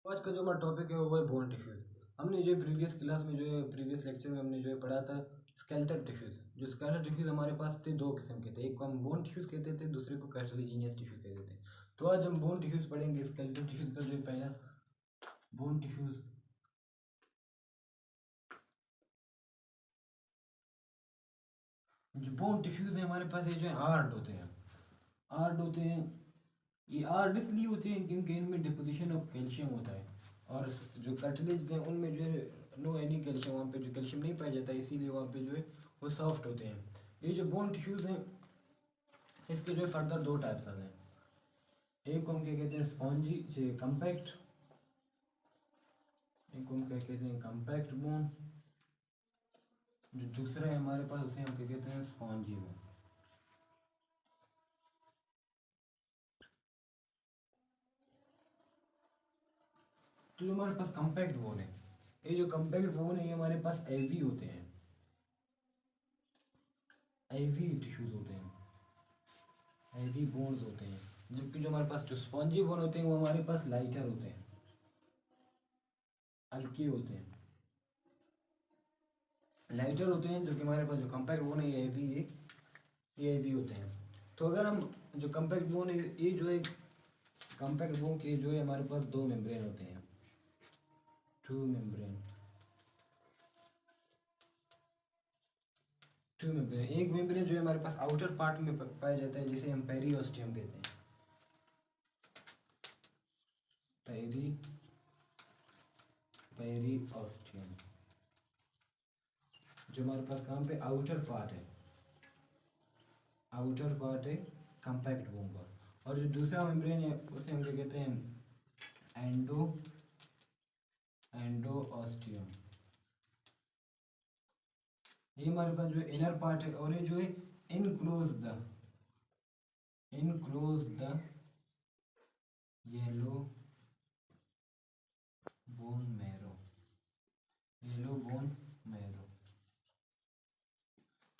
आज का जो हमारा टॉपिक है वो है बोन टिश्यूज। हमने जो प्रीवियस क्लास में जो है प्रीवियस लेक्चर में हमने जो है पढ़ा था स्केलेटल टिश्यूज। जो स्केलेटल टिश्यूज हमारे पास थे दो किस्म के थे, एक को हम बोन टिश्यूज कहते थे, दूसरे को कार्टिलेजिनियस टिश्यूज कहते थे। तो आज हम बोन टिश्यूज पढ़ेंगे। स्केलेटल टिश्यूज का जो है पहला बोन टिश्यूज। जो बोन टिश्यूज है हमारे पास ये जो है हार्ड होते हैं। हार्ड होते हैं, ये हार्ड इसलिए होते हैं क्योंकि इनमें डिपोजिशन ऑफ कैल्शियम होता है। और जो कार्टिलेज हैं उनमें जो है नो एनी कैल्शियम, वहाँ पे जो कैल्शियम नहीं पाया जाता है, इसीलिए वहाँ पे जो है वो सॉफ्ट होते हैं। ये जो बोन टिश्यूज हैं इसके जो है फर्दर दो टाइप्स आते हैं। एक को हम क्या कहते हैं स्पॉन्जी से कम्पैक्ट, एक को हम क्या कहते हैं कम्पैक्ट बोन। जो दूसरा है हमारे पास उसे हम क्या कहते हैं स्पॉन्जी बोन। तो जो हमारे पास कम्पैक्ट बोन है, ये जो कम्पैक्ट बोन है ये हमारे पास एवी होते हैं, एवी टिश्यूज होते हैं, हैवी बोन्स होते हैं। जबकि जो हमारे पास जो स्पॉन्जी बोन होते हैं वो हमारे पास लाइटर होते हैं, हल्के होते हैं, लाइटर होते हैं। जबकि हमारे पास जो कम्पैक्ट बोन है ये हैवी होते हैं। तो अगर हम जो कम्पैक्ट बोन है ये जो है कम्पैक्ट बोन के जो है हमारे पास दो मेम्ब्रेन होते हैं, टू मेम्ब्रेन। एक मेम्ब्रेन जो है हमारे पास आउटर पार्ट में पाया जाता है जिसे हम पेरिओस्टियम कहते हैं, पेरी पेरिओस्टियम। जो हमारे पास कहाँ पे आउटर पार्ट है, आउटर पार्ट है कम्पैक्ट बोन का। और जो दूसरा मेम्ब्रेन है उसे हम क्या कहते हैं एंडोऑस्टियम। ये हमारे पास जो इनर पार्ट है और ये जो है enclose the yellow bone marrow, yellow bone marrow.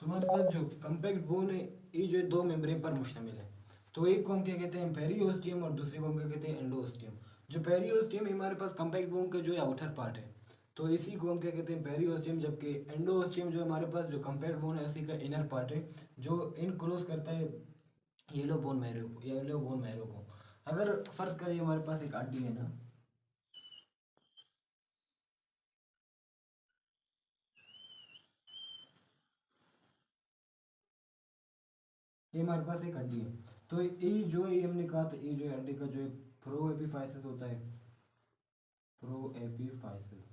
तो हमारे पास जो कम्पैक्ट बोन है ये जो है दो मेम्ब्रेन पर मुश्तमिल है। तो एक को हम क्या कहते हैं पेरिओस्टियम और दूसरे को हम क्या कहते हैं एंडोस्टियम। जो पेरिओस्टियम हमारे पास कम्पैक्ट बोन का जो है आउटर पार्ट है, तो इसी को हम क्या कहते हैं पेरिओस्टियम। जबकि एंडोस्टियम जो हमारे पास जो कम्पैक्ट बोन है उसी का इनर पार्ट है जो इनक्लोज करता है येलो बोन मैरो को। अगर फर्ज करिए हमारे पास एक हड्डी है ना, ये हमारे पास एक हड्डी है, तो ये जो है ये हमने कहा था ये जो है हड्डी का जो है प्रो एपिफाइसिस होता है, प्रो एपिफाइसिस,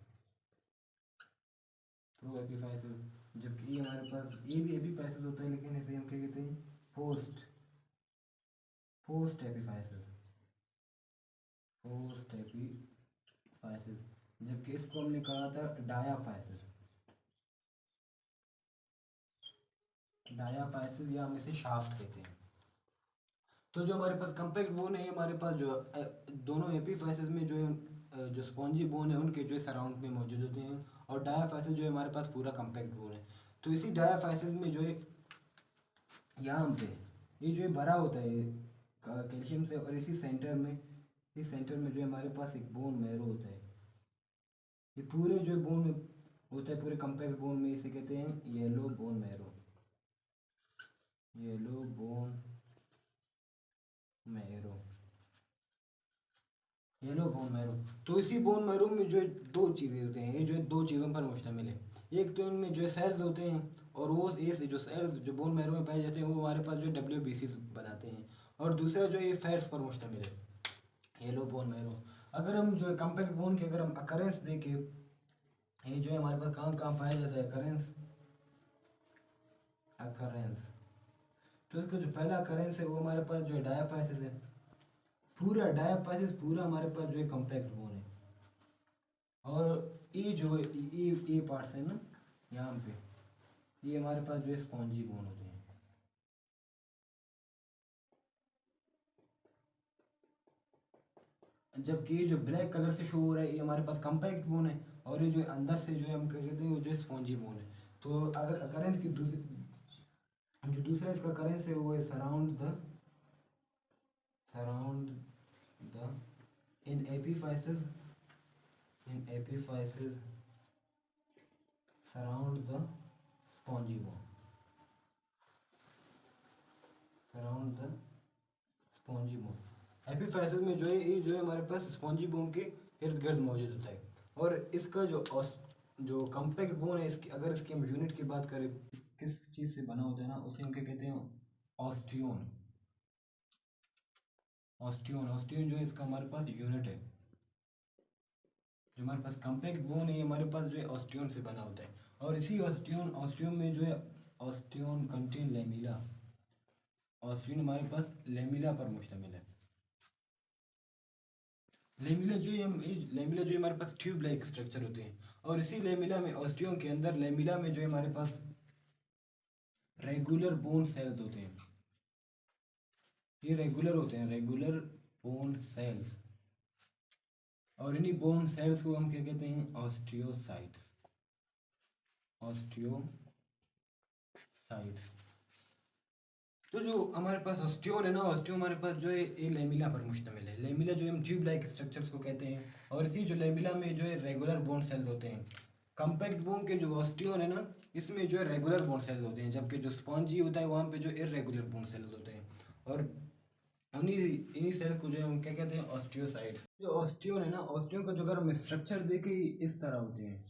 प्रो एपिफाइसिस। जबकि ये हमारे पास ये भी एपिफाइसिस होता है लेकिन इसे हम क्या कहते हैं post post epiphysis, post epiphysis. जबकि इसको हमने कहा था डायाफाइसिस, डायाफाइसिस या हम इसे शाफ्ट कहते हैं। तो जो हमारे पास कम्पैक्ट बोन है ये हमारे पास जो दोनों एपीफाइसिस में जो है जो स्पॉन्जी बोन है उनके जो है सराउंड में मौजूद होते हैं। और डायाफाइसिस जो है हमारे पास पूरा कम्पैक्ट बोन है। तो इसी डायाफाइसिस में जो है यहाँ पे ये जो है भरा होता है कैल्शियम से, और इसी सेंटर में इस सेंटर में जो है हमारे पास एक बोन मैरो होता है। ये पूरे जो है बोन में होता है, पूरे कम्पैक्ट बोन में, इसे कहते हैं yellow bone marrow, yellow bone marrow, yellow bone marrow. तो इसी बोन मैरो में जो है दो चीज़ें होते हैं, ये जो है दो चीज़ों पर मुश्तमिल है। एक तो इनमें जो है सेल्स होते हैं, और वो ये जो सेल्स जो बोन मैरो में पाए जाते हैं वो हमारे पास जो है WBC बनाते हैं। और दूसरा जो है ये फैट्स पर मुश्तमिल है, येलो बोन मैरो। अगर हम जो है कम्पैक्ट बोन की अगर हम अकरेंस देखें, ये जो है हमारे पास कहाँ कहाँ पाया जाता है अकरेंस, अकरेंस। तो इसका जो पहला अकरेंस है वो हमारे पास जो है डायाफाइसिस है, पूरा डायाफाइसिस पूरा हमारे पास जो है कम्पैक्ट बोन है। और ये जो है ये पार्ट्स है ना यहाँ पे, ये हमारे पास जो है स्पॉन्जी बोन होते हैं। जबकि ये जो ब्लैक कलर से शो हो रहा है ये हमारे पास कम्पैक्ट बोन है, और ये जो अंदर से जो है हम क्या कहते हैं वो जो है स्पॉन्जी बोन है। तो अगर अकरेंस की जो दूसरा इसका अकरेंस है वो है surround the in epiphysis in epiphyses surround the spongy bone, surround the spongy bone. Epiphyses में जो है ये जो है हमारे पास स्पॉन्जी बोन के इर्द गिर्द मौजूद होता है। और इसका जो कॉम्पैक्ट बोन है, इसकी अगर इसकी हम यूनिट की बात करें किस चीज़ से बना होता है ना, उसे हम क्या कहते हैं, ऑस्टियोन। ऑस्टियोन ऑस्टियोन जो है इसका हमारे पास यूनिट है। जो हमारे पास कॉम्पैक्ट बोन है हमारे पास जो है ऑस्टियोन से बना होता है। और इसी ऑस्टियोन में जो है ऑस्टियोन कंटेन लेमिला। ऑस्टियोन हमारे पास लेमिला पर मुश्तमिल है। लेमिला जो है लेमिला जो है हमारे पास ट्यूब लाइक स्ट्रक्चर होते हैं। और इसी लेमिला में ऑस्टियोन के अंदर लेमिला में जो है हमारे पास रेगुलर बोन सेल्स होते हैं। ये रेगुलर होते हैं, रेगुलर बोन सेल्स। और इन्हीं बोन सेल्स को हम क्या कहते हैं, ऑस्टियोसाइट्स। ऑस्टियोसाइट्स। तो जो हमारे पास ऑस्टियोन है ना, ऑस्टियोन हमारे पास जो है ये लेमिला पर मुश्तमिल है। लेमिला जो हम ट्यूब लाइक स्ट्रक्चर्स को कहते हैं। और इसी जो लेमिला में जो है रेगुलर बोन सेल्स होते हैं। कॉम्पैक्ट बोन के जो ऑस्टियोन है ना, इसमें जो है रेगुलर बोन सेल्स होते हैं, जबकि जो स्पॉन्जी होता है वहाँ पे जो इर्रेगुलर बोन सेल्स होते हैं। और उन्हीं इन्हीं सेल्स को जो है हम क्या कहते हैं, ऑस्टियोसाइट्स। जो ऑस्टियोन है ना, ऑस्टियोन का जो अगर हम स्ट्रक्चर देखें इस तरह होते हैं।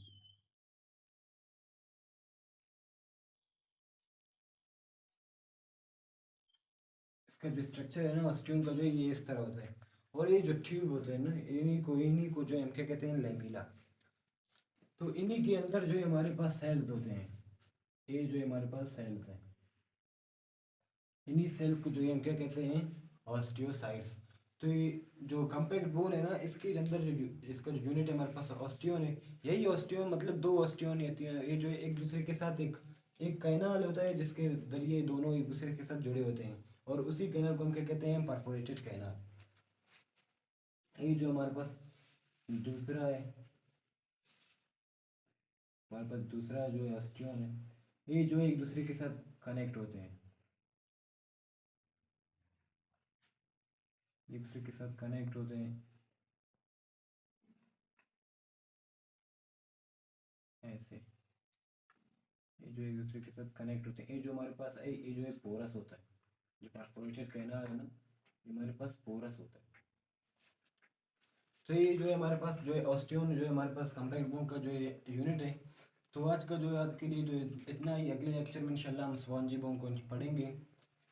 इसका जो स्ट्रक्चर है ना ऑस्टियोन का जो है ये इस तरह होता है। और ये जो ट्यूब होते हैं ना, इन्हीं को जो है हम क्या कहते हैं, लेमिला। तो इन्हीं के अंदर जो है हमारे पास सेल्स होते हैं। ये जो है हमारे पास सेल्स हैं, इन्हीं सेल्स को जो है हम क्या कहते हैं, ऑस्टियोसाइट्स। तो ये जो कॉम्पैक्ट बोन है ना, इसके अंदर जो इसका जो यूनिट है हमारे पास ऑस्टियोन है। यही ऑस्टियोन मतलब दो ऑस्टियोन होती हैं, ये जो है एक दूसरे के साथ एक कैनाल होता है जिसके जरिए दोनों एक दूसरे के साथ जुड़े होते हैं। और उसी कैनाल को हम क्या कहते हैं, परफोरेटेड कैनाल। ये जो हमारे पास दूसरा है, हमारे पास दूसरा जो है ऑस्टियोन है, ये जो है एक दूसरे के साथ कनेक्ट होते हैं, एक दूसरे के साथ कनेक्ट होते हैं ऐसे। ये जो एक दूसरे के साथ कनेक्ट होते हैं, ये जो हमारे पास है ये जो है पोरस होता है। जो परफोरेटेड कैनाल है ना, ये हमारे पास पोरस होता है। तो ये जो है हमारे पास जो है ऑस्टियोन जो है हमारे पास कॉम्पैक्ट बोन का जो है यूनिट है। तो आज के लिए जो इतना ही। अगले लेक्चर में इंशाल्लाह हम स्पॉन्जी बोन को पढ़ेंगे।